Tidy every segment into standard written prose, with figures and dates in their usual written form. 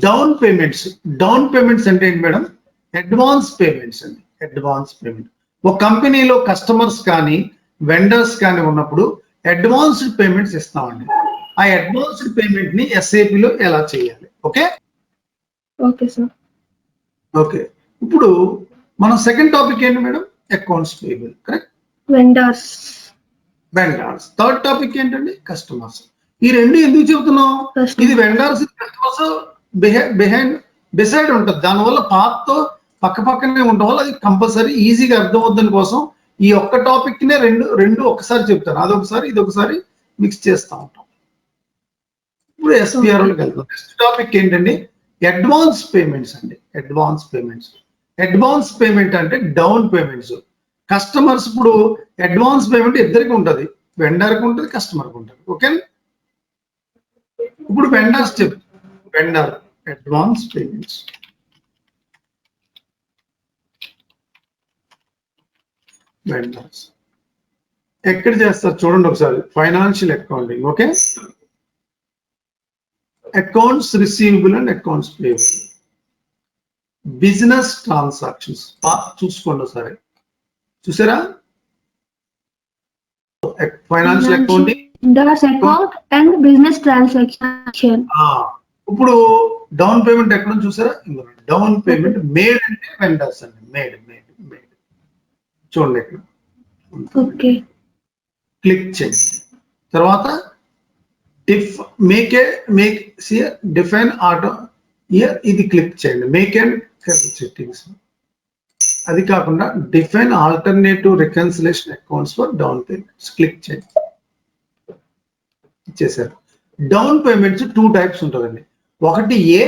Down payments అంటే ఏంటి madam? Advance payments అండి. అడ్వాన్స్ పేమెంట్ ఒక కంపెనీలో కస్టమర్స్ కానీ వెండర్స్ కానీ ఉన్నప్పుడు అడ్వాన్స్డ్ పేమెంట్స్ ఇస్తామండి. ఆ అడ్వాన్స్డ్ పేమెంట్ ని SAP లో ఎలా చేయాలి? Okay okay sir. ఓకే ఇప్పుడు మనం సెకండ్ టాపిక్ ఏంటి madam? Accounts payable. Correct. Vendors. Third topic ఏంటండి? కస్టమర్స్. ఈ రెండు ఎందుకు చెబుతున్నాం? ఇది వెండర్స్ కస్టమర్స్ బిసైడ్ ఉంటుంది. దానివల్ల పాత్తో పక్క పక్కనే ఉండడం వల్ల అది కంపల్సరీ ఈజీగా అర్థం అవుతుంది కోసం ఈ ఒక్క టాపిక్ నే రెండు ఒకసారి చెప్తాను. అదొకసారి ఇది ఒకసారి మిక్స్ చేస్తూ ఉంటాం. ఇప్పుడు SPR లోకి వెళ్తాం. నెక్స్ట్ టాపిక్ ఏంటండి? అడ్వాన్స్ పేమెంట్స్ అండి. అడ్వాన్స్ పేమెంట్ అంటే డౌన్ పేమెంట్స్. కస్టమర్స్ ఇప్పుడు అడ్వాన్స్ పేమెంట్ ఇద్దరికి ఉంటుంది, వెండర్కి ఉంటుంది, కస్టమర్కి ఉంటుంది. ఓకే ఇప్పుడు vendors vendor advance payments. Vendors ఎక్కడ చేస్తారు చూడండి ఒకసారి. Financial accounting. Okay accounts receivable and accounts payable. Business transactions చూసుకోండి ఒకసారి. చూసారా? Financial accounting account and business transaction. ఇప్పుడు డౌన్ పేమెంట్ ఎక్కడ చూసారా? డౌన్ పేమెంట్ మేడ్ అంటే వెండర్స్ అండి. మేడ్ చూడండి ఇక్కడ. ఓకే క్లిక్ చేయండి. తర్వాత డిఫైన్ ఆటో ఇయర్ ఇది క్లిక్ చేయండి. Make and settings. అది కాకుండా define alternative reconciliation accounts for down payments click చేయండి. ఇచ్చేసారు. డౌన్ పేమెంట్స్ 2 టైప్స్ ఉంటుందండి. ఒకటి A,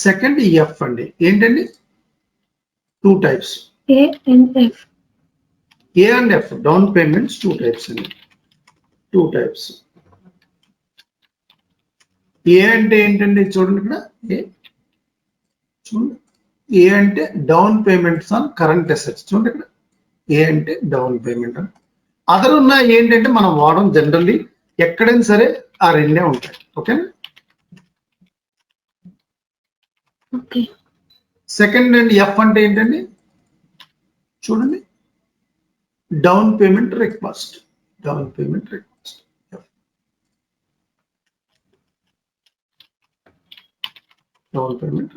సెకండ్ F అండి. ఏంటండి? 2 types. A and F down payments 2 types అండి. 2 టైప్స్. ఏ అంటే ఏంటండి? చూడండి ఇక్కడ. చూడండి ఏ అంటే down payments on current assets. చూడండి ఇక్కడ. ఏ అంటే డౌన్ పేమెంట్ అని. అదర్ ఉన్న ఏంటంటే మనం వాడడం జనరల్లీ ఎక్కడైనా సరే ఆ రెండే ఉంటాయి. ఓకేనా? సెకండ్ అండ్ F అంటే ఏంటండి? చూడండి down payment request. Down payment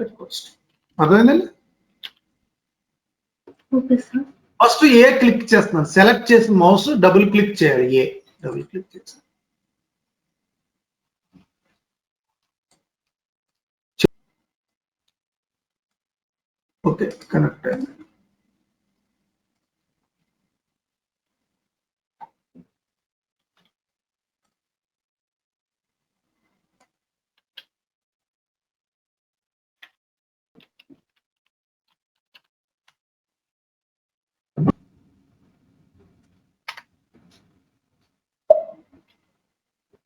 request అర్థమైందండి? ఫస్ట్ ఏ క్లిక్ చేస్తున్నాను. సెలెక్ట్ చేసి మౌస్ డబుల్ క్లిక్ చేయాలి. ఏ డబుల్ క్లిక్ చేసి ఓకే కనెక్ట్ అయింది.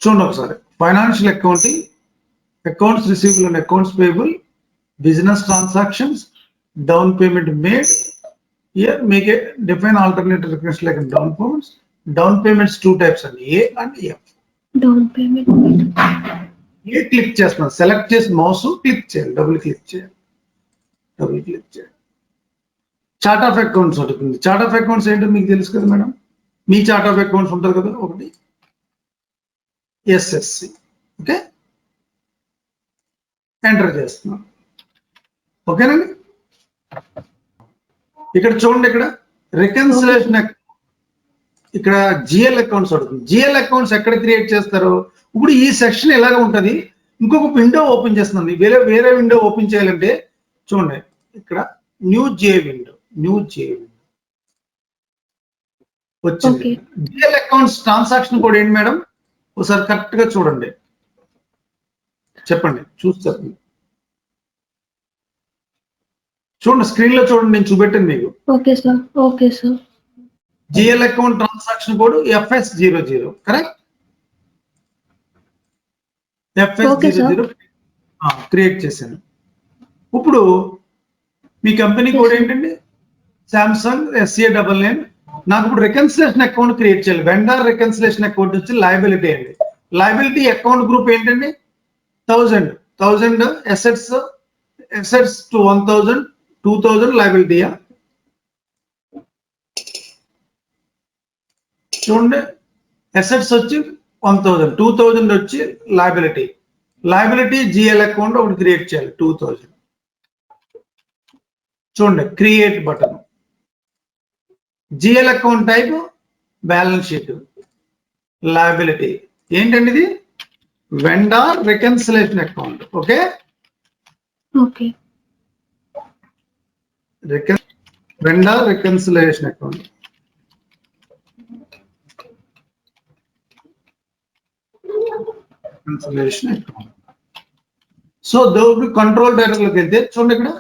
చూడండి ఒకసారి. Financial accounting, accounts receivable and accounts payable, business transactions, down payment made. Here make a define alternative request like down payments. Down payments 2 types అండి. A and F. Down payment A click చేస్తున్నాను. Select చేసి mouse click చేయాలి. Double click చేయాలి. Chart of accounts ఉంటుంది. Chart of accounts ఏంటో మీకు తెలుసు కదా madam. Me chart of accounts ఉంటుంది కదా ఒకటి. SSC. ఓకే ఎంటర్ చేస్తున్నాం. ఓకేనండి. ఇక్కడ చూడండి. ఇక్కడ రికన్సిలేషన్ ఇక్కడ GL అకౌంట్స్ అడుగుతుంది. GL అకౌంట్స్ ఎక్కడ క్రియేట్ చేస్తారు? ఇప్పుడు ఈ సెక్షన్ ఎలాగ ఉంటుంది. ఇంకొక విండో ఓపెన్ చేస్తుంది. వేరే విండో ఓపెన్ చేయాలంటే చూడండి ఇక్కడ న్యూ జే విండో వచ్చింది. GL అకౌంట్స్ ట్రాన్సాక్షన్ కూడా ఏంటి మేడం? ఒకసారి కరెక్ట్ గా చూడండి. చెప్పండి. చూస్తారు చూడండి. స్క్రీన్ లో చూడండి. నేను చూపెట్టాను మీకు. Okay sir. GL account transaction code FS00. Correct. FS00 create చేశాను. ఇప్పుడు మీ కంపెనీ కోడ్ ఏంటండి? Samsung SA99. నాకు ఇప్పుడు రికన్సిలేషన్ అకౌంట్ క్రియేట్ చేయాలి. వెండర్ రికన్సిలేషన్ అకౌంట్ వచ్చి లయబిలిటీ అండి. లయబిలిటీ అకౌంట్ గ్రూప్ ఏంటండి? 1000 assets to 1000, 2000 liability. చూడండి అసెట్స్ వచ్చి 1000, 2000 వచ్చి లయబిలిటీ జిఎల్ అకౌంట్ ఒకటి క్రియేట్ చేయాలి 2000. చూడండి create button, GL account type balance sheet, liability ఏంటండి ఇది vendor reconciliation account. Okay vendor reconciliation account. So దోడు కంట్రోల్ డైరెక్టర్లోకి వెళ్తే చూడండి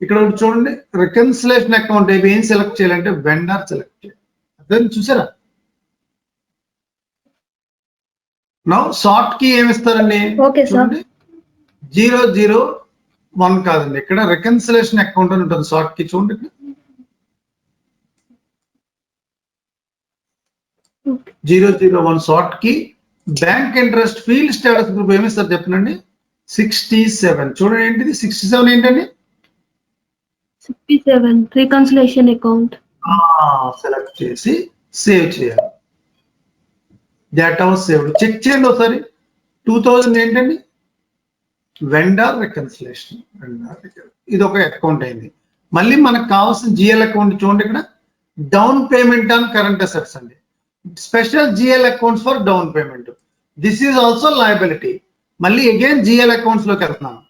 ఇక్కడ చూడండి రికన్సిలేషన్ అకౌంట్ ఏం సెలెక్ట్ చేయాలంటే వెండర్ సెలెక్ట్ చేయాలి. అదే చూసారా? నౌ షార్ట్ కీ ఏమి ఇస్తారండి? చూడండి 001 కాదండి, ఇక్కడ రికన్సిలేషన్ అకౌంట్ అని ఉంటుంది షార్ట్ కీ. చూడండి 001 short key. Bank interest field status group ఏమి ఇస్తారు చెప్పండి? 67. చూడండి ఏంటిది 67 ఏంటండి? 67 రికన్సిలేషన్ అకౌంట్. సెలెక్ట్ చేసి సేవ్ చేయాలి. Data saved. చెక్ చేయండి ఒకసారి. 2000 ఏంటండి? Vendor reconciliation. ఇది ఒక అకౌంట్ అయింది. మళ్ళీ మనకు కావాల్సిన జిఎల్ అకౌంట్ చూడండి ఇక్కడ down payment on current assets అండి. Special GL accounts for down payment. This is also liability. మళ్ళీ అగైన్ జిఎల్ అకౌంట్స్ లోకి వెళ్తున్నాను.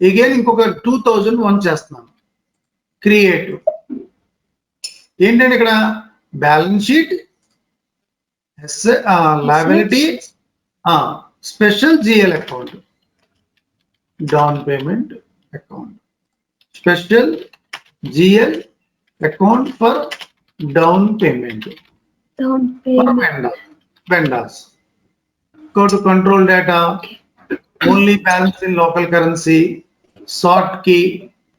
అగైన్ ఇంకొక 2001 చేస్తున్నాను. క్రియేట్ ఏంటంటే ఇక్కడ balance sheet, liability, special GL account, down payment account, special GL account for down payment vendors. Go to control data, only balance in local currency, short key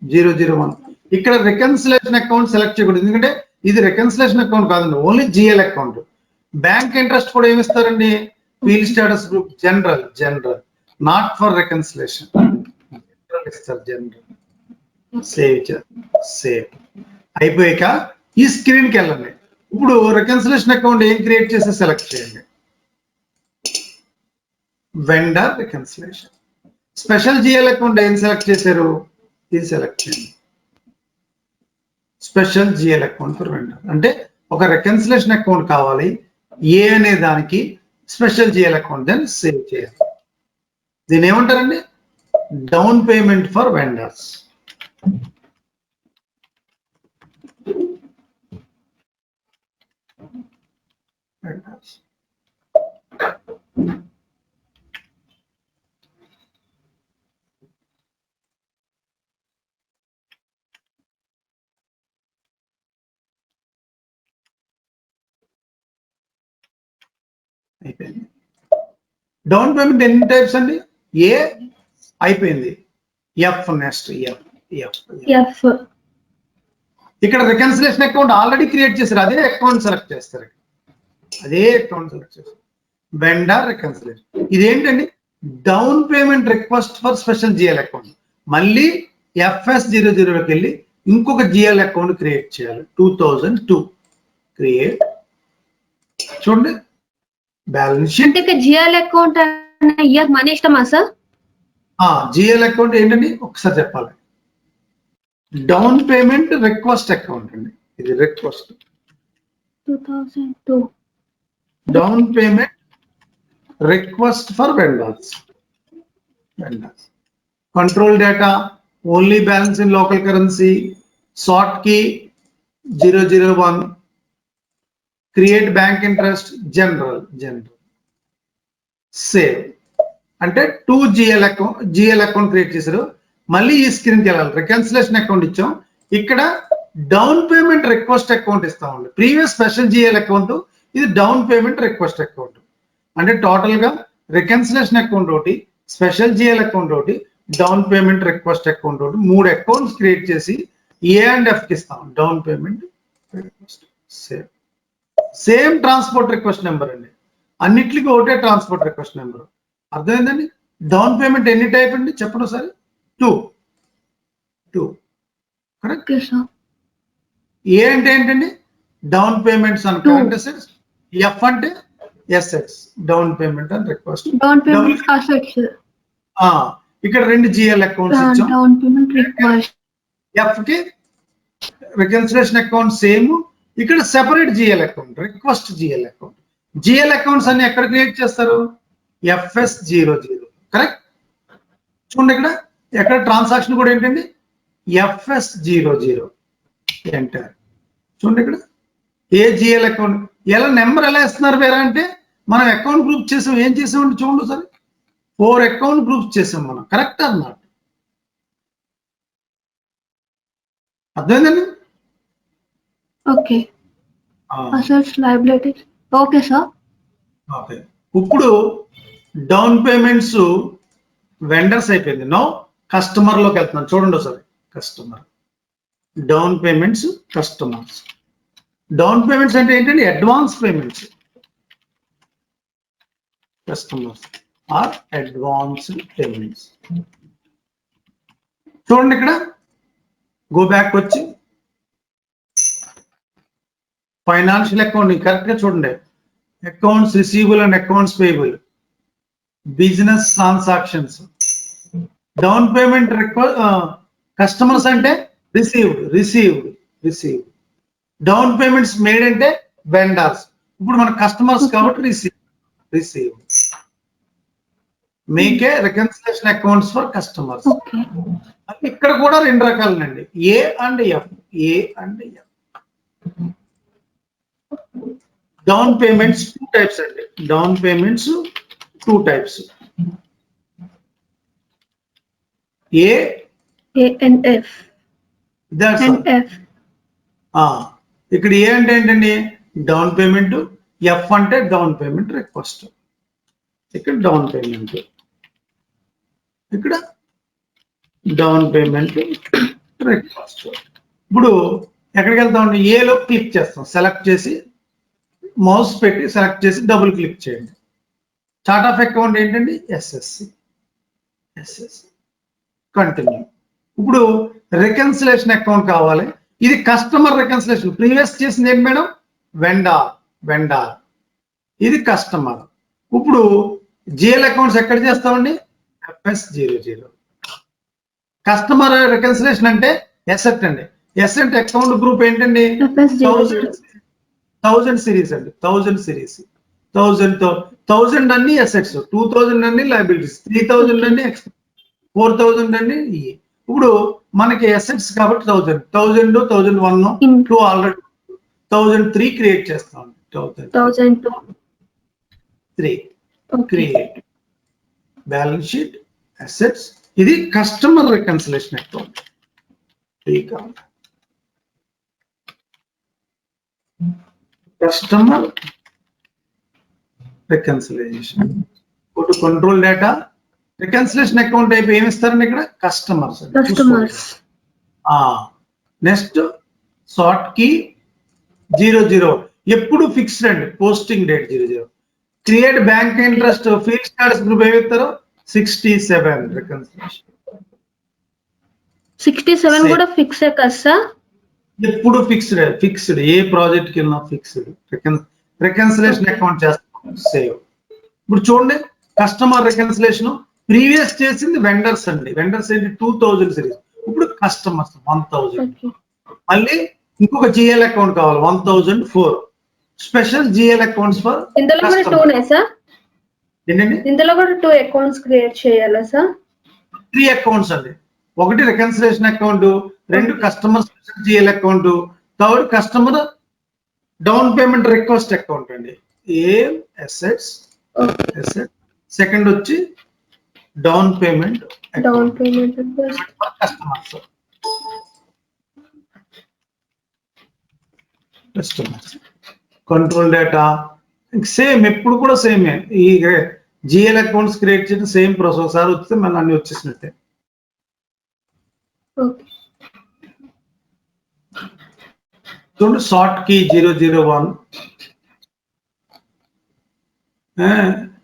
001. ఇక్కడ reconciliation account select చేయకూడదు, ఎందుకంటే ఇది reconciliation account కాదండి, only GL account. Bank interest కూడా ఏమి ఇస్తారండి? Field status group general, not for reconciliation. General ఇస్తారు, general. Save అయిపోయాక ఈ స్క్రీన్కి వెళ్ళండి. ఇప్పుడు రికన్సిలేషన్ అకౌంట్ ఏం క్రియేట్ చేసి సెలెక్ట్ చేయండి? Vendor reconciliation. Special GL account ఏం సెలెక్ట్ చేశారు? ఇది సెలెక్ట్ చేయండి. Special GL account for vendor అంటే ఒక రికన్సిలేషన్ అకౌంట్ కావాలి, ఏ అనే దానికి స్పెషల్ జిఎల్ అకౌంట్ దాన్ని సేవ్ చేయాలి. దీన్ని ఏమంటారండి? Down payment for vendors. అయిపోయింది. డౌన్ పేమెంట్ ఎన్ని టైప్స్ అండి? ఏ అయిపోయింది, ఎఫ్ నెక్స్ట్ ఎఫ్. ఇక్కడ రికన్సిలేషన్ అకౌంట్ ఆల్రెడీ క్రియేట్ చేశారు, అదే అకౌంట్ సెలెక్ట్ చేస్తారు. Vendor reconciliation. ఇదేంటండి? Down payment request for special GL account. మళ్ళీ FS00లోకి వెళ్ళి ఇంకొక జిఎల్ అకౌంట్ క్రియేట్ చేయాలి. 2002 క్రియేట్. చూడండి బ్యాలెన్స్ షీట్. అంటే జిఎల్ అకౌంట్ ఇయర్ మన ఇష్టమా సార్? జిఎల్ అకౌంట్ ఏంటండి ఒకసారి చెప్పాలి. డౌన్ పేమెంట్ రిక్వెస్ట్ అకౌంట్ అండి, ఇది request. 2002 down payment request for vendors. Control data only balance in local currency, short key 001, create bank interest general. Save అంటే 2 GL account create చేశారు. మళ్ళీ ఈ స్క్రీన్కి వెళ్ళాలి. రికన్సిలేషన్ అకౌంట్ ఇచ్చాం, ఇక్కడ డౌన్ పేమెంట్ రిక్వెస్ట్ అకౌంట్ ఇస్తామండి. ప్రీవియస్ స్పెషల్ జిఎల్ అకౌంట్, ఇది down payment request account. అంటే టోటల్ గా రికన్సిలేషన్ అకౌంట్ ఒకటి, స్పెషల్ జిఎల్ అకౌంట్ ఒకటి, డౌన్ పేమెంట్ రిక్వెస్ట్ అకౌంట్ ఒకటి, 3 అకౌంట్స్ క్రియేట్ చేసి ఏ అండ్ ఎఫ్ కి ఇస్తాం. Down payment request. Same transport request number అండి, అన్నిటికీ ఒకటే ట్రాన్స్పోర్ట్ రిక్వెస్ట్ నెంబర్. అర్థమైందండి? డౌన్ పేమెంట్ ఎన్ని టైప్ అండి చెప్పండి ఒకసారి. Two correct. Okay sir. A అంటే ఏంటండి down payments and Two. Current assets. F అంటే assets down payment and request. Down payment assets. ఇక్కడ రెండు జిఎల్ అకౌంట్స్ ఇచ్చాం. Down payment request. ఎఫ్ కి రికన్సిలేషన్ అకౌంట్ సేమ్, ఇక్కడ separate GL account request GL account. GL accounts అన్ని ఎక్కడ create చేస్తారు? FS00 correct. చూడండి ఎక్కడ ట్రాన్సాక్షన్ కూడా ఏంటండి FS00 ఎంటర్. చూడండి ఇక్కడ ఏ జిఎల్ అకౌంట్ ఎలా నెంబర్ ఎలా ఇస్తున్నారు వేరే అంటే మనం అకౌంట్ గ్రూప్ చేసాం. ఏం చేసామండి చూడండి సరే 4 అకౌంట్ గ్రూప్స్ చేసాం మనం. కరెక్ట్ అన్నమాట. అర్థమైందండి? Okay. Assets liabilities. Okay sir. Okay. ఇప్పుడు డౌన్ పేమెంట్స్ వెండర్స్ అయిపోయింది. నో కస్టమర్ లోకి వెళ్తున్నాం. చూడండి ఒకసారి customer down payments customers. Down payments అంటే ఏంటంటే advance payments. Customers are advance payments. చూడండి ఇక్కడ గో బ్యాక్ వచ్చి ఫైనాన్షియల్ అకౌంట్ కరెక్ట్ గా చూడండి. Accounts receivable and accounts payable, business transactions. Down payment customers అంటే రిసీవ్డ్. డౌన్ పేమెంట్స్ మేడ్ అంటే vendors. ఇప్పుడు మన కస్టమర్స్ కాబట్టి receive. Make reconciliation accounts for customers. ఇక్కడ కూడా రెండు రకాలండి A and F. Down payments 2 types అండి. Down payments 2 types. A and F. ఇక్కడ ఏ అంటే ఏంటండి డౌన్ పేమెంట్, ఎఫ్ అంటే డౌన్ పేమెంట్ రిక్వెస్ట్. ఇక్కడ డౌన్ పేమెంట్, ఇక్కడ డౌన్ పేమెంట్ రిక్వెస్ట్. ఇప్పుడు ఎక్కడికి వెళ్తామండి? ఏలో క్లిక్ చేస్తాం. సెలెక్ట్ చేసి మౌస్ పెట్టి సెలెక్ట్ చేసి డబుల్ క్లిక్ చేయండి. చార్ట్ ఆఫ్ అకౌంట్ ఏంటండి ఎస్ఎస్సి. కంటిన్యూ. ఇప్పుడు రికన్సిలేషన్ అకౌంట్ కావాలి. ఇది కస్టమర్ రికన్సిలేషన్. ప్రీవియస్ చేసింది ఏంటి మేడం? వెండార్. ఇది కస్టమర్. ఇప్పుడు జిఎల్ అకౌంట్స్ ఎక్కడ చేస్తామండి? FS00. కస్టమర్ రికన్సిలేషన్ అంటే ఎసెట్ అండి. ఎసెట్ అకౌంట్ గ్రూప్ ఏంటండి? 1000 సిరీస్ అండి. 1000 సిరీస్. 1000 అన్ని ఎసెట్స్, 2000 అన్ని లయబిలిటీస్, 3000 అన్ని 4000 అన్ని. ఇప్పుడు మనకి ఎసెట్స్ కాబట్టి 1000, 1001, 2 ఆల్రెడీ 1003 క్రియేట్ చేస్తాం. 1003 క్రియేట్. Balance sheet, assets. ఇది customer reconciliation account. Customer reconciliation. ఇప్పుడు కంట్రోల్ డేటా రికన్సిలేషన్ అకౌంట్ అయిపోయి ఏమి ఇస్తారండి ఇక్కడ? కస్టమర్స్. Next short key 00. ఎప్పుడు ఫిక్స్డ్ అండి. Posting date 00. Create bank interest field status group ఏమి ఇస్తారు? 67 రికన్సిలేషన్. 67 కూడా ఫిక్స్ కదా సార్? ఎప్పుడు ఫిక్స్డ్. ఏ ప్రాజెక్ట్ కి వెళ్ళినా ఫిక్స్డ్. రికన్సిలేషన్ అకౌంట్ చేస్తాం. సేవ్. ఇప్పుడు చూడండి కస్టమర్ రికన్సిలేషన్ ప్రీవియస్ చేసింది వెండర్స్ అండి. వెండర్స్ ఏంటి? 2000 సిరీస్. ఇప్పుడు కస్టమర్స్ 1000. మళ్ళీ ఇంకొక జిఎల్ అకౌంట్ కావాలి 1004. స్పెషల్ జిఎల్ అకౌంట్స్ ఫర్ ఇందులో కూడా 2నే సార్? ఏంటండి? ఇందులో కూడా 2 అకౌంట్స్ క్రియేట్ చేయాలా సార్? 3 అకౌంట్స్ అండి. ఒకటి reconciliation account, 2 customer special GL account, 3 customer down payment request account అండి. అసెట్స్. సెకండ్ వచ్చి down payment customers. Control data same. ఎప్పుడు కూడా సేమే. ఈ జిఎల్ అకౌంట్స్ క్రియేట్ చేయడం సేమ్ ప్రాసెస్. సార్ వస్తే మళ్ళీ అన్ని వచ్చేసినట్టే. చూడండి షార్ట్ కీ 001.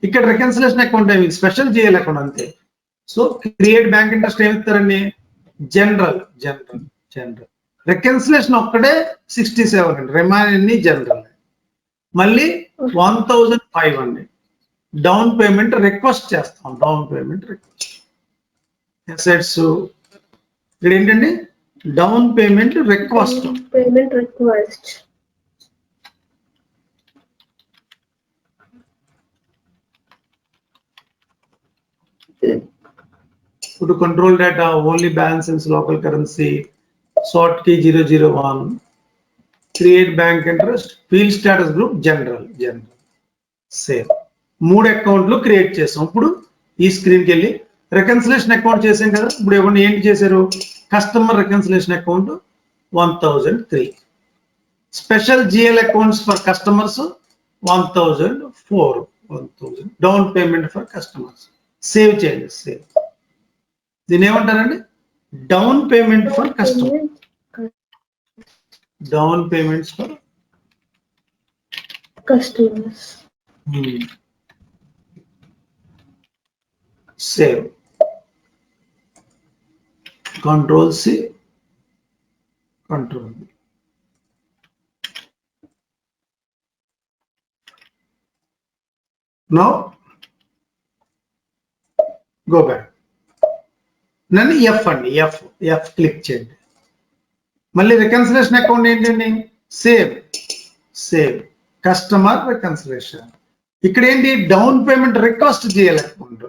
ఇక్కడ రికన్సిలేషన్ అకౌంట్ ఏమి స్పెషల్ జిఎల్ అకౌంట్ అంతే. సో క్రియేట్ బ్యాంక్ ఇంట్రెస్ట్ ఏమి ఇస్తారండి, జనరల్ జనరల్ జనరల్. రికన్సిలేషన్ ఒక్కడే 67 అండి, రిమైనింగ్ జనరల్. మళ్ళీ 1005 అండి డౌన్ పేమెంట్ రిక్వెస్ట్ చేస్తాం. డౌన్ పేమెంట్ రిక్వెస్ట్ అసెట్స్ ఇక్కడ ఏంటండి, down payment request. Payment request. ఇప్పుడు control data only balance in local currency, short key 001, create bank interest, field status group general general. Save. 3 అకౌంట్లు create చేసాం. ఇప్పుడు ఈ స్క్రీన్కి వెళ్ళి reconciliation account చేసాం కదా. ఇప్పుడు ఎవరిని ఏంటి చేశారు, customer reconciliation account 1003, special GL accounts for customers 1004, 1000 down payment for customers. Save చేయండి. సేవ్. దీని ఏమంటారండి, down payment for customer, down payments for customers. Save. Control C, control V. Now go back. నన్ను ఎఫ్ అండి, F click చేయండి. మళ్ళీ reconciliation account ఏంటండి, save. Save customer reconciliation. ఇక్కడ ఏంటి, down payment request GL account.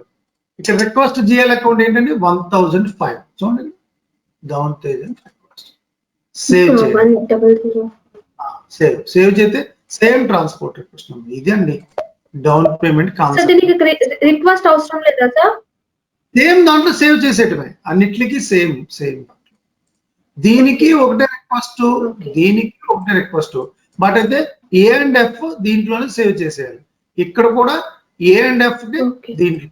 ఇక్కడ రిక్వెస్ట్ జిఎల్ అకౌంట్ ఏంటండి 1005. చూడండి, డౌన్ పేమెంట్ రిక్వెస్ట్. సేవ్ చేయండి. సేవ్ చేస్తే సేమ్ ట్రాన్స్పోర్ట్ రిక్వెస్ట్. ఇది అండి డౌన్ పేమెంట్ కాన్సెప్ట్. రిక్వెస్ట్ అవసరం లేదా సార్, సేమ్ దాంట్లో సేవ్ చేసేటమే, అన్నిటికీ సేమ్ సేమ్. దీనికి ఒకటే రిక్వెస్ట్, దీనికి ఒకటే రిక్వెస్ట్. బట్ అయితే ఏ అండ్ ఎఫ్ దీంట్లోనే సేవ్ చేసేయాలి. ఇక్కడ కూడా ఏ అండ్ ఎఫ్ దీంట్లో